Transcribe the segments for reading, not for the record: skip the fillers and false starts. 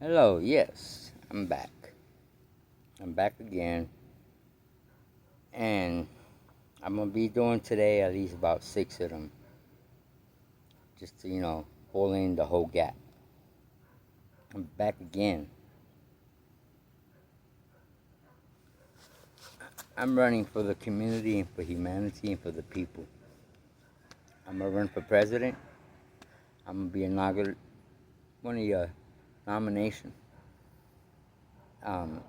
Hello, yes, I'm back. I'm back again, and I'm gonna be doing today at least about 6 of them, just to, pull in the whole gap. I'm back again. I'm running for the community and for humanity and for the people. I'm gonna run for president. I'm gonna be inaugurated one of your nomination. Um,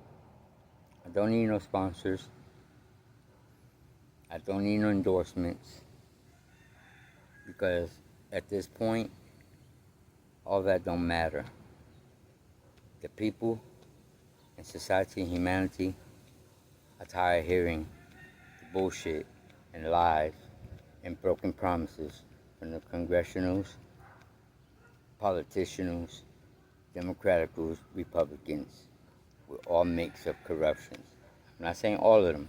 I don't need no sponsors. I don't need no endorsements because at this point, all that don't matter. The people and society and humanity are tired of hearing the bullshit and lies and broken promises from the congressionals, politicians, Democraticals, Republicans, with all mix of corruptions. I'm not saying all of them,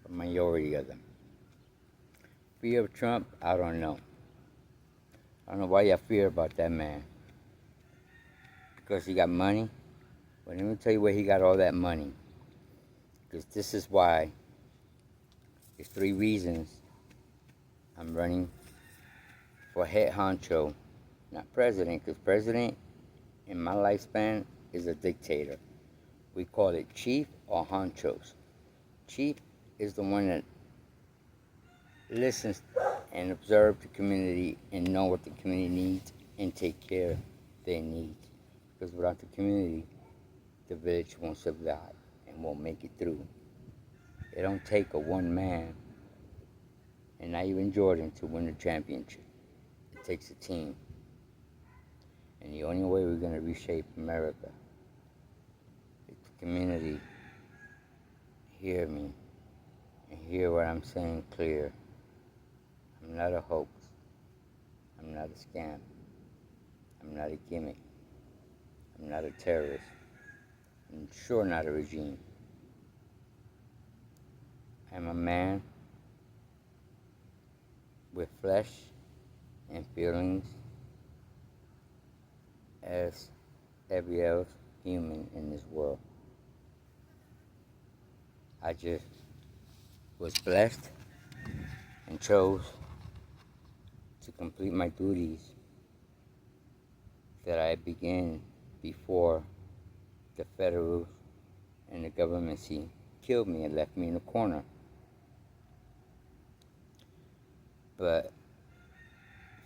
but majority of them. Fear of Trump, I don't know. I don't know why you have fear about that man. Because he got money? Well, let me tell you where he got all that money. Because this is why, there's 3 reasons I'm running for head honcho, not president, because president in my lifespan is a dictator. We call it chief or honchos. Chief is the one that listens and observes the community and know what the community needs and take care of their needs. Because without the community, the village won't survive and won't make it through. It don't take a one man, and not even Jordan, to win the championship. It takes a team. And the only way we're going to reshape America is the community hear me and hear what I'm saying clear. I'm not a hoax. I'm not a scam. I'm not a gimmick. I'm not a terrorist. I'm sure not a regime. I'm a man with flesh and feelings as every else human in this world. I just was blessed and chose to complete my duties that I began before the federal and the government killed me and left me in a corner. But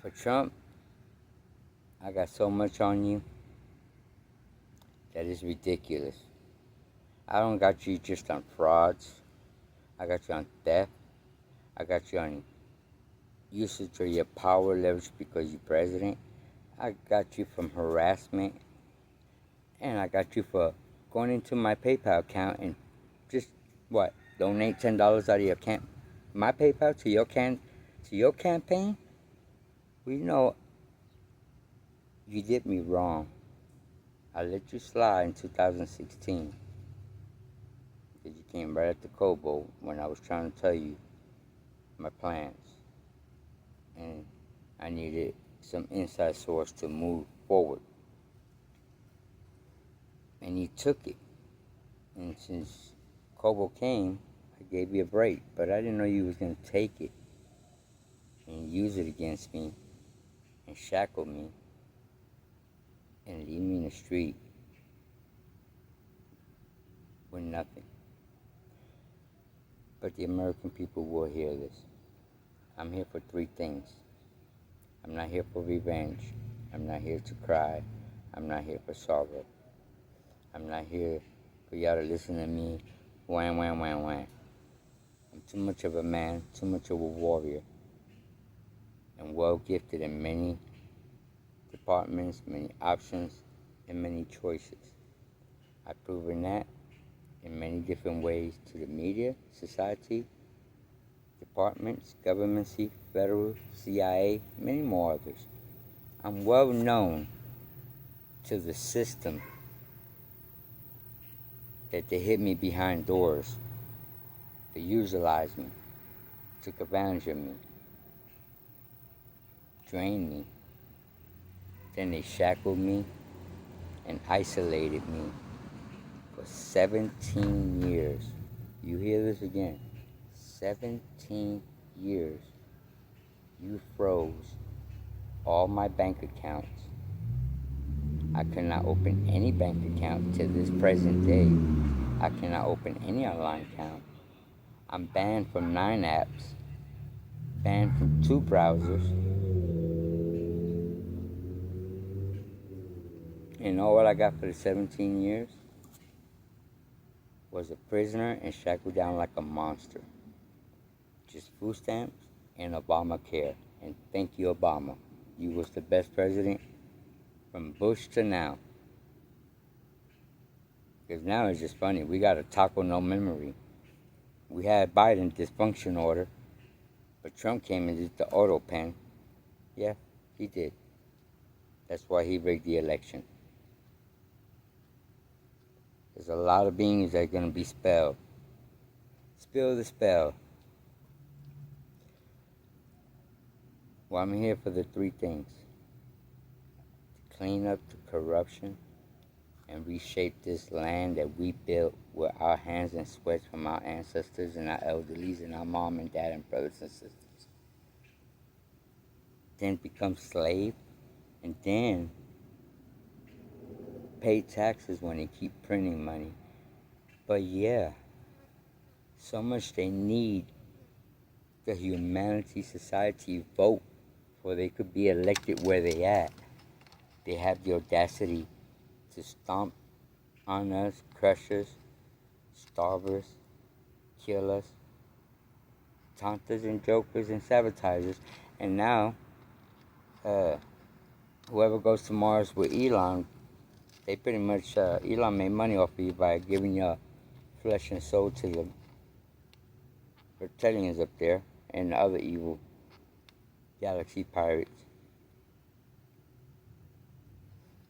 for Trump, I got so much on you that is ridiculous. I don't got you just on frauds. I got you on theft. I got you on usage of your power leverage because you're president. I got you from harassment. And I got you for going into my PayPal account and just, donate $10 out of your my PayPal to your campaign? Well, you did me wrong. I let you slide in 2016 because you came right at the Kobo when I was trying to tell you my plans. And I needed some inside source to move forward. And you took it. And since Kobo came, I gave you a break. But I didn't know you was going to take it and use it against me and shackle me and leave me in the street with nothing. But the American people will hear this. I'm here for 3 things. I'm not here for revenge. I'm not here to cry. I'm not here for sorrow. I'm not here for y'all to listen to me. Wham, wham, wham, wham. I'm too much of a man, too much of a warrior, and well gifted in many departments, many options, and many choices. I've proven that in many different ways to the media, society, departments, government, federal, CIA, many more others. I'm well known to the system that they hit me behind doors, they utilized me, took advantage of me, drained me, then they shackled me and isolated me for 17 years. You hear this again? 17 years. You froze all my bank accounts. I cannot open any bank account to this present day. I cannot open any online account. I'm banned from 9 apps, banned from 2 browsers. And all what I got for the 17 years was a prisoner and shackled down like a monster. Just food stamps and Obamacare. And thank you, Obama. You was the best president from Bush to now. Because now it's just funny. We got a taco no memory. We had Biden dysfunction order, but Trump came and did the auto pen. Yeah, he did. That's why he rigged the election. There's a lot of beings that are going to be spelled. Spill the spell. Well, I'm here for the 3 things. To clean up the corruption and reshape this land that we built with our hands and sweat from our ancestors and our elderlies and our mom and dad and brothers and sisters. Then become slave, and then pay taxes when they keep printing money. But yeah, so much they need the humanity society vote before they could be elected where they at. They have the audacity to stomp on us, crush us, starve us, kill us, taunt us and jokers and sabotagers. And now, whoever goes to Mars with Elon, they pretty much, Elon made money off of you by giving you flesh and soul to the reptilians up there and the other evil galaxy pirates.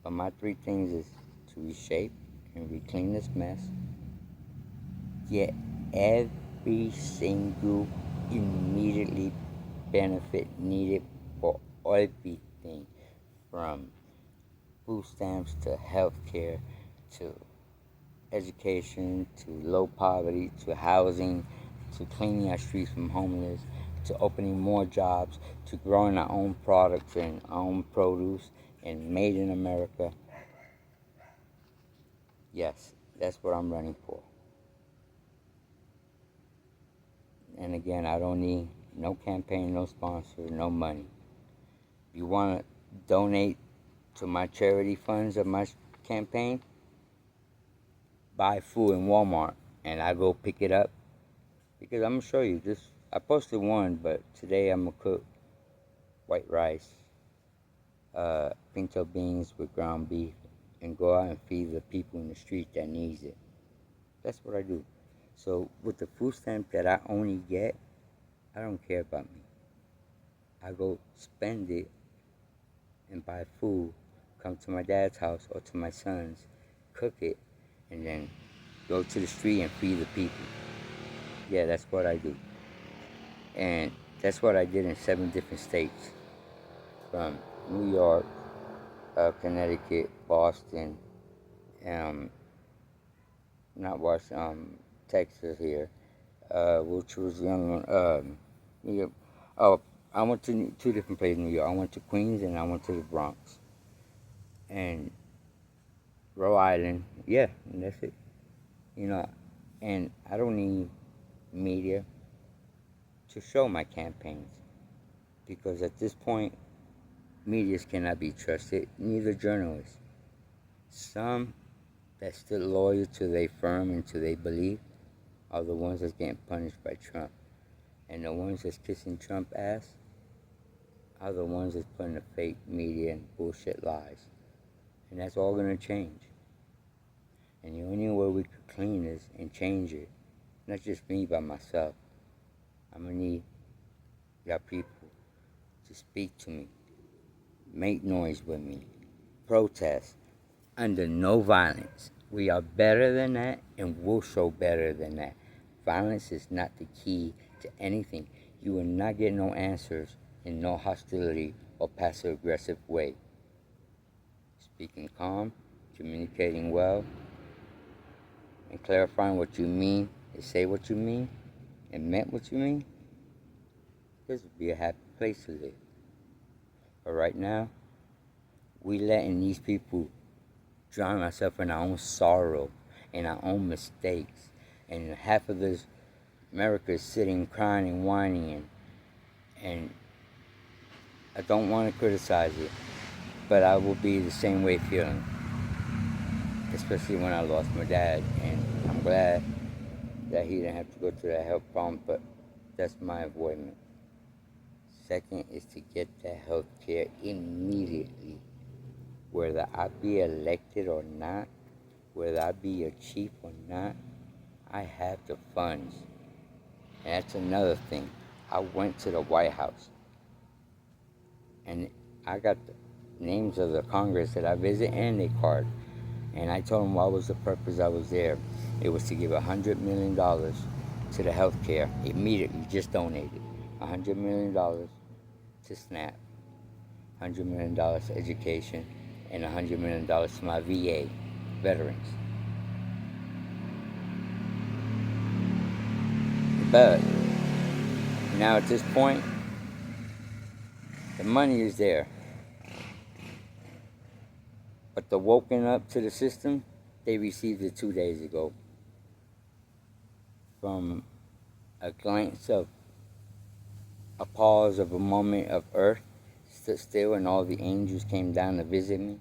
But my 3 things is to reshape and reclean this mess. Get every single immediately benefit needed for everything, from food stamps to healthcare to education to low poverty to housing to cleaning our streets from homeless to opening more jobs to growing our own products and our own produce and made in America. Yes, that's what I'm running for. And again, I don't need no campaign, no sponsor, no money. If you want to donate to my charity funds of my campaign, buy food in Walmart and I go pick it up. Because I'm going to show you this. I posted one, but today I'm going to cook white rice, pinto beans with ground beef, and go out and feed the people in the street that needs it. That's what I do. So with the food stamp that I only get, I don't care about me. I go spend it and buy food, come to my dad's house or to my son's, cook it, and then go to the street and feed the people. Yeah, that's what I do. And that's what I did in 7 different states. From New York, Connecticut, Boston, not Washington, Texas here, which was the other one, New York. Oh, I went to 2 different places in New York. I went to Queens and I went to the Bronx. And Rhode Island, yeah, and that's it. You know, and I don't need media to show my campaigns. Because at this point, medias cannot be trusted, neither journalists. Some that's still loyal to their firm and to their belief are the ones that's getting punished by Trump. And the ones that's kissing Trump ass are the ones that's putting the fake media and bullshit lies. And that's all going to change. And the only way we could clean this and change it, not just me by myself, I'm going to need y'all people to speak to me, make noise with me, protest, under no violence. We are better than that, and we'll show better than that. Violence is not the key to anything. You will not get no answers in no hostility or passive-aggressive way. Speaking calm, communicating well, and clarifying what you mean, and say what you mean, and meant what you mean, this would be a happy place to live. But right now, we letting these people drown ourselves in our own sorrow and our own mistakes. And half of this America is sitting, crying, and whining, and I don't want to criticize it, but I will be the same way feeling, especially when I lost my dad. And I'm glad that he didn't have to go through that health problem, but that's my avoidance. Second is to get that health care immediately. Whether I be elected or not, whether I be a chief or not, I have the funds. And that's another thing. I went to the White House and I got the names of the Congress that I visit and their card. And I told them what was the purpose I was there. It was to give $100 million to the health care immediately, just donated. $100 million to SNAP, $100 million to education, and $100 million to my VA veterans. But now at this point, the money is there. But the woken up to the system, they received it 2 days ago. From a glance of a pause of a moment of earth stood still and all the angels came down to visit me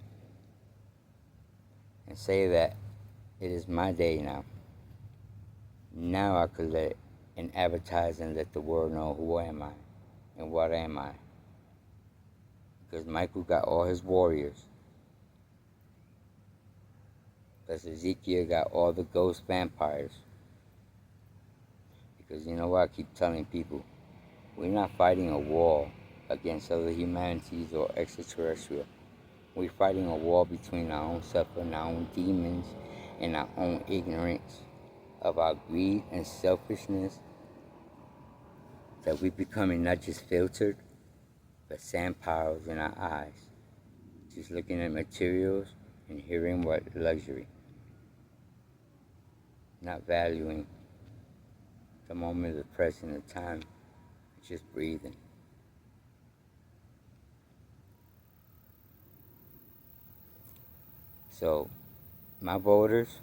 and say that it is my day now. Now I could let and advertise and let the world know who am I and what am I. Because Michael got all his warriors. Because Ezekiel got all the ghost vampires. Because you know what I keep telling people? We're not fighting a war against other humanities or extraterrestrial. We're fighting a war between our own self and our own demons and our own ignorance of our greed and selfishness, that we're becoming not just filtered, but sand piles in our eyes, just looking at materials and hearing what luxury, not valuing the moment, the present, the time, just breathing. So, my voters,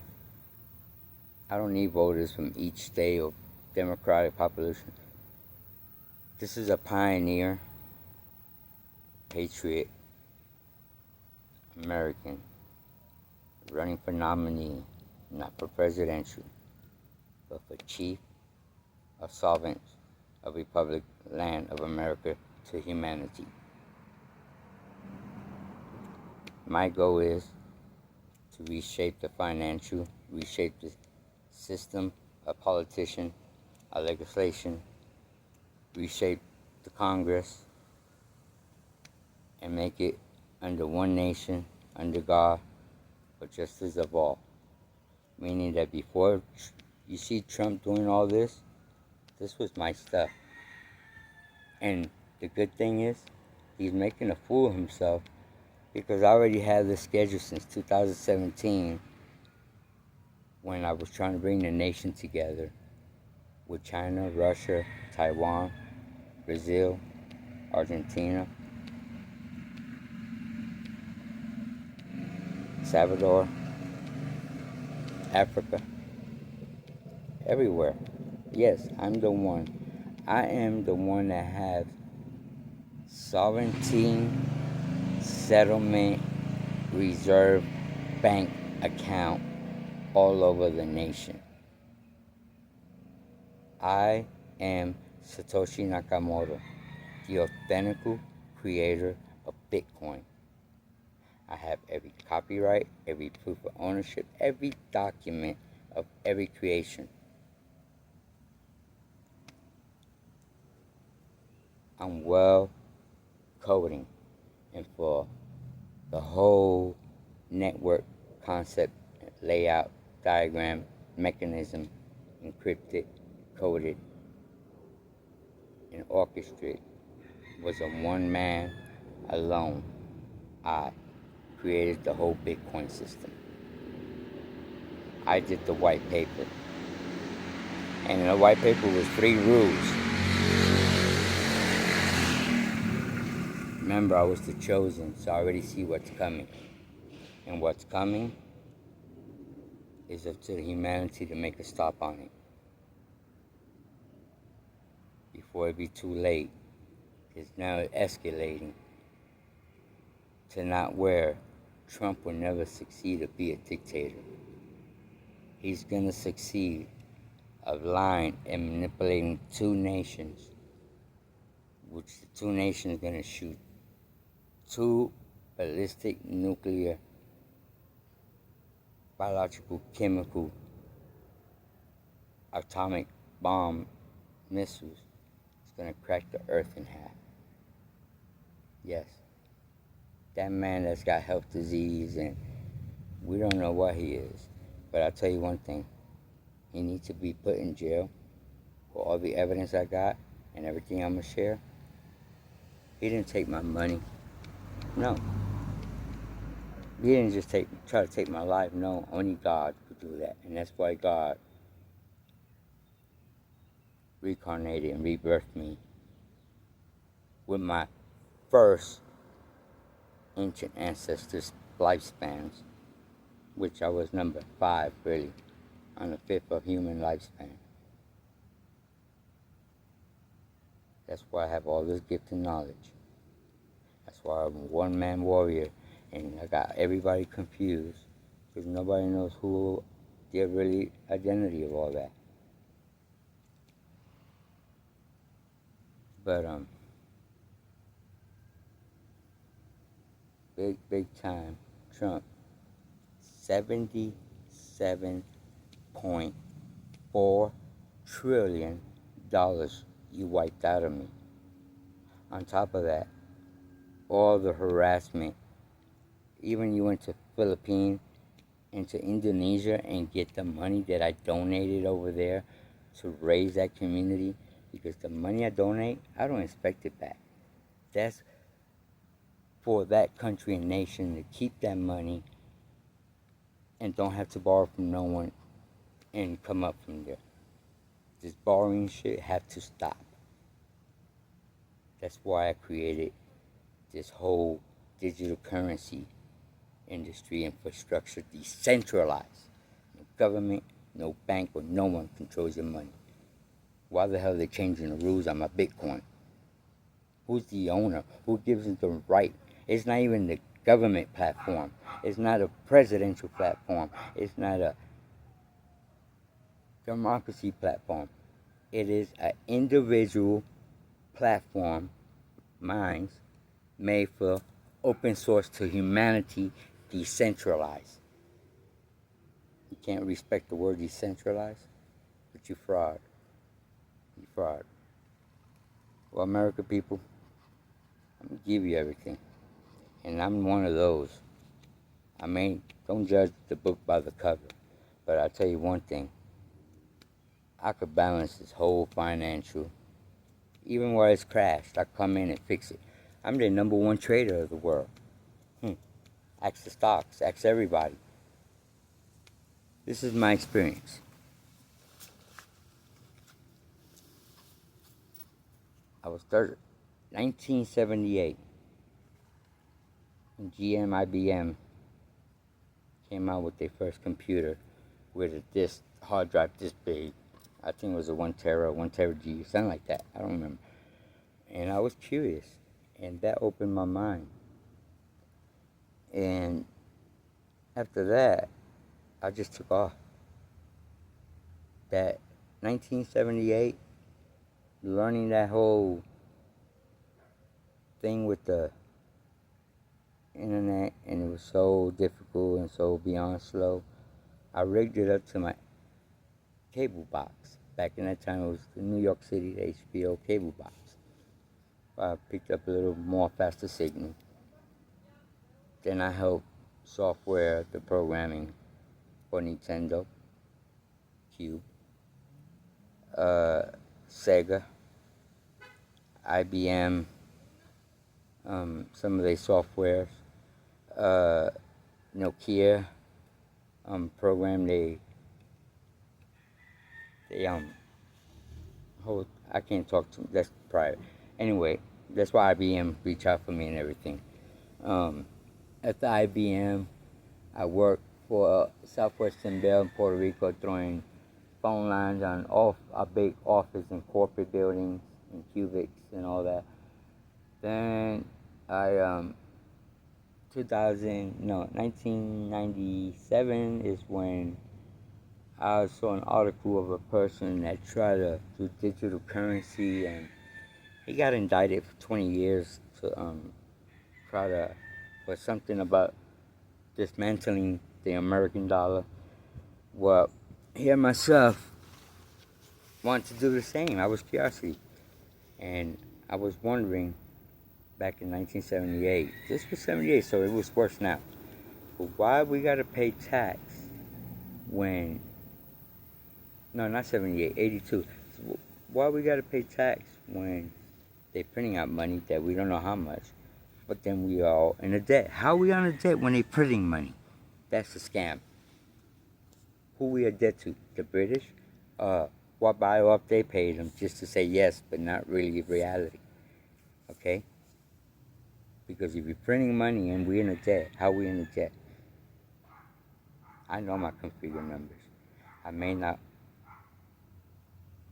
I don't need voters from each state or Democratic population. This is a pioneer, patriot, American, running for nominee, not for presidential, but for chief of sovereigns of Republic Land of America to humanity. My goal is to reshape the financial, reshape the system, a politician, a legislation, reshape the Congress, and make it under one nation, under God, for justice of all. Meaning that before you see Trump doing all this was my stuff. And the good thing is, he's making a fool of himself, because I already had this schedule since 2017 when I was trying to bring the nation together with China, Russia, Taiwan, Brazil, Argentina, Salvador, Africa, everywhere. Yes, I'm the one. I am the one that has sovereignty, settlement, reserve, bank account all over the nation. I am Satoshi Nakamoto, the authentic creator of Bitcoin. I have every copyright, every proof of ownership, every document of every creation. I'm well coding and for the whole network concept, layout, diagram, mechanism, encrypted, coded, and orchestrated was a one man alone. I. created the whole Bitcoin system. I did the white paper. And in the white paper was 3 rules. Remember, I was the chosen, so I already see what's coming. And what's coming is up to humanity to make a stop on it before it be too late. Because now it's escalating to not where Trump will never succeed to be a dictator. He's going to succeed of lying and manipulating 2 nations, which the 2 nations are going to shoot 2 ballistic nuclear, biological, chemical, atomic bomb missiles. It's going to crack the earth in half. Yes. That man that's got health disease and we don't know what he is. But I'll tell you one thing. He needs to be put in jail for all the evidence I got and everything I'm going to share. He didn't take my money. No. He didn't just try to take my life. No, only God could do that. And that's why God reincarnated and rebirthed me with my first ancient ancestors' lifespans, which I was number 5, really, on the 5th of human lifespan. That's why I have all this gift and knowledge. That's why I'm a one-man warrior, and I got everybody confused, because nobody knows who the really identity of all that. But, big time, Trump, $77.4 trillion you wiped out of me. On top of that, all the harassment, even you went to Philippines and to Indonesia and get the money that I donated over there to raise that community, because the money I donate, I don't expect it back. That's for that country and nation to keep that money and don't have to borrow from no one and come up from there. This borrowing shit have to stop. That's why I created this whole digital currency industry infrastructure, decentralized. No government, no bank, or no one controls your money. Why the hell are they changing the rules on my Bitcoin? Who's the owner? Who gives them the right? It's not even the government platform. It's not a presidential platform. It's not a democracy platform. It is an individual platform, minds, made for open source to humanity, decentralized. You can't respect the word decentralized, but you fraud. You fraud. Well, American people, I'm going to give you everything. And I'm one of those. I mean, don't judge the book by the cover. But I'll tell you one thing. I could balance this whole financial. Even where it's crashed, I come in and fix it. I'm the number 1 trader of the world. Ask the stocks. Ask everybody. This is my experience. I was 1978. And IBM came out with their first computer with a disk, hard drive this big. I think it was a 1 tera something like that. I don't remember. And I was curious, and that opened my mind. And after that, I just took off. That 1978, learning that whole thing with the internet, and it was so difficult and so beyond slow. I rigged it up to my cable box. Back in that time, it was the New York City HBO cable box. I picked up a little more faster signal. Then I helped software the programming for Nintendo, Cube, Sega, IBM, some of their softwares, uh, Nokia program. They hold. I can't talk to. That's private. Anyway, that's why IBM reached out for me and everything. At the IBM, I worked for Southwestern Bell in Puerto Rico, throwing phone lines on off a big office and corporate buildings and cubics and all that. Then I 1997 is when I saw an article of a person that tried to do digital currency, and he got indicted for 20 years to try to for something about dismantling the American dollar. Well, here myself wanted to do the same. I was curious, and I was wondering back in 1978. This was 78, so it was worse now. But why we gotta pay tax when? No, not 78, 82. So why we gotta pay tax when they're printing out money that we don't know how much, but then we all in a debt? How are we on a debt when they're printing money? That's a scam. Who we are debt to? The British? What buy-off they paid them just to say yes, but not really reality. Okay? Because if you're printing money and we're in a debt, how are we in a debt? I know my configure numbers. I may not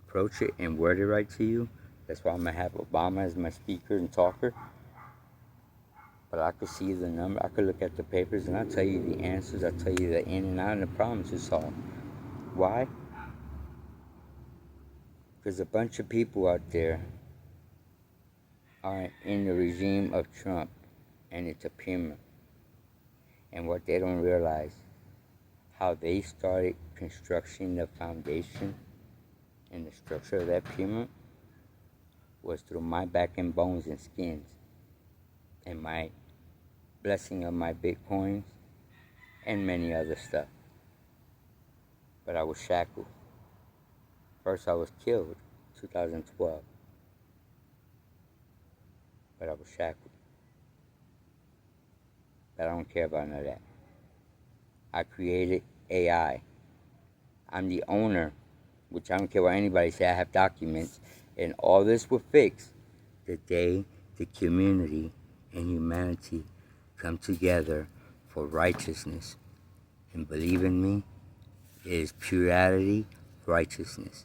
approach it and word it right to you. That's why I'm going to have Obama as my speaker and talker. But I could see the number. I could look at the papers and I'll tell you the answers. I'll tell you the in and out and the problems to solve. Why? Because a bunch of people out there are in the regime of Trump, and it's a pyramid. And what they don't realize, how they started constructing the foundation and the structure of that pyramid was through my back and bones and skins, and my blessing of my Bitcoins and many other stuff. But I was shackled. First I was killed, 2012. But I was shackled. But I don't care about none of that. I created AI. I'm the owner, which I don't care what anybody say. I have documents, and all this will fix the day the community and humanity come together for righteousness. And believe in me, it is purity, righteousness.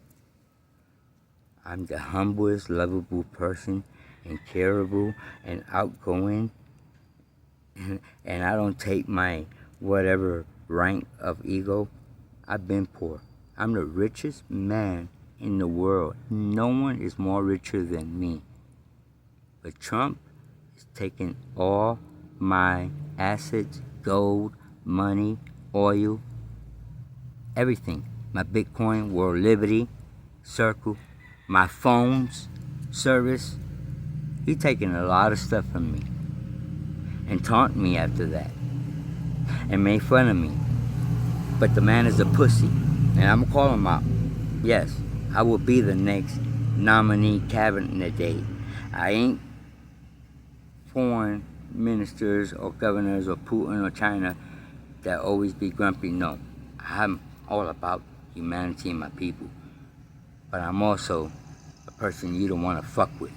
I'm the humblest, lovable person, and careable, and outgoing, and I don't take my whatever rank of ego. I've been poor. I'm the richest man in the world. No one is more richer than me. But Trump is taking all my assets, gold, money, oil, everything. My Bitcoin, World Liberty, Circle, my phones, service. He's taking a lot of stuff from me and taunted me after that and made fun of me. But the man is a pussy, and I'm gonna call him out. Yes, I will be the next nominee candidate. I ain't foreign ministers or governors or Putin or China that always be grumpy. No, I'm all about humanity and my people. But I'm also a person you don't want to fuck with.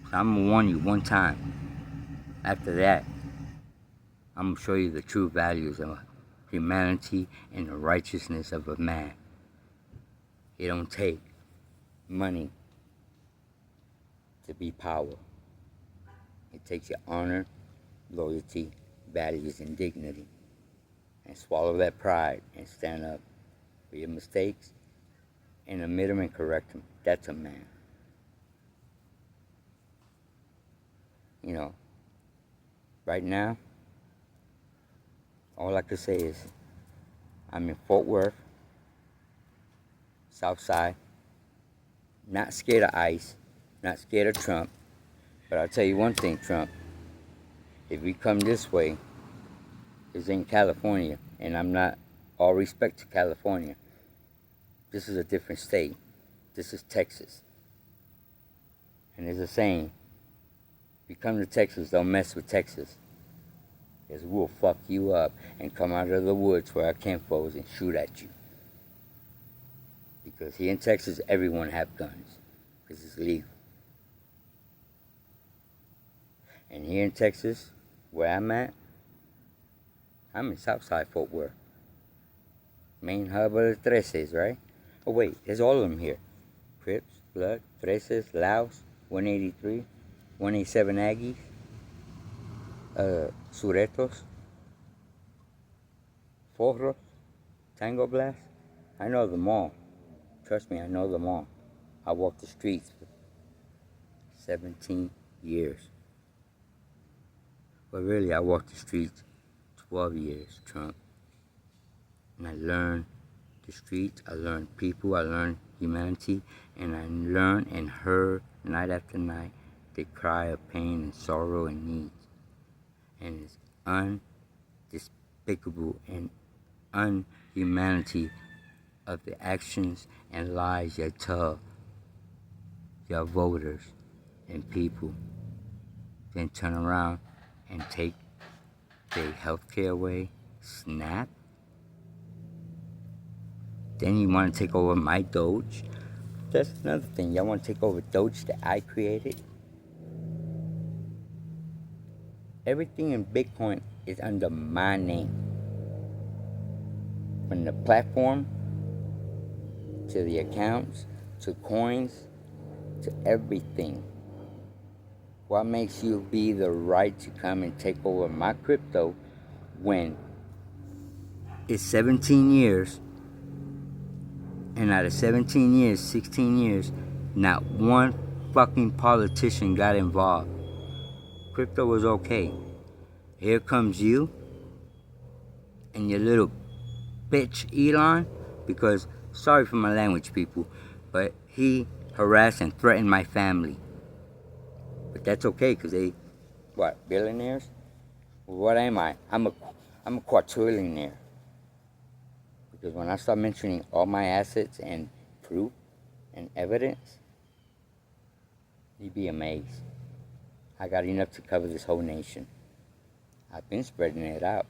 So I'm gonna warn you one time. After that, I'm gonna show you the true values of humanity and the righteousness of a man. It don't take money to be power. It takes your honor, loyalty, values, and dignity. And swallow that pride and stand up for your mistakes and admit them and correct them. That's a man. You know, right now, all I could say is I'm in Fort Worth, South Side, not scared of ICE, not scared of Trump. But I'll tell you one thing, Trump, if we come this way, it's in California, and I'm not, all respect to California. This is a different state. This is Texas. And there's a saying, if you come to Texas, don't mess with Texas. because we'll fuck you up and come out of the woods where our kinfolks and shoot at you. Because here in Texas, everyone have guns, because it's legal. And here in Texas, where I'm at, I'm in Southside Fort Worth. Main hub of the Treses, right? Oh wait, there's all of them here. Crips, Blood, Treses, Laos, 183, 187 Aggies, Suretos, Forros, Tango Blast. I know them all. Trust me, I know them all. I walked the streets for 17 years. But really, I walked the streets 12 years, Trump. And I learned the streets, I learned people, I learned humanity, and I learned and heard night after night the cry of pain and sorrow and needs. And it's undespicable and unhumanity of the actions and lies you tell your voters and people, then turn around and take their health care away, SNAP. Then you want to take over my Doge. That's another thing. Y'all want to take over Doge that I created? Everything in Bitcoin is under my name. From the platform, to the accounts, to coins, to everything. What makes you be the right to come and take over my crypto when it's 17 years, and out of 17 years, 16 years, not one fucking politician got involved. Crypto was okay. Here comes you and your little bitch Elon, because, sorry for my language, people, but he harassed and threatened my family. But that's okay, because they, what, billionaires? Well, what am I? I'm a quadrillionaire. Because when I start mentioning all my assets and proof and evidence, you'd be amazed. I got enough to cover this whole nation. I've been spreading it out.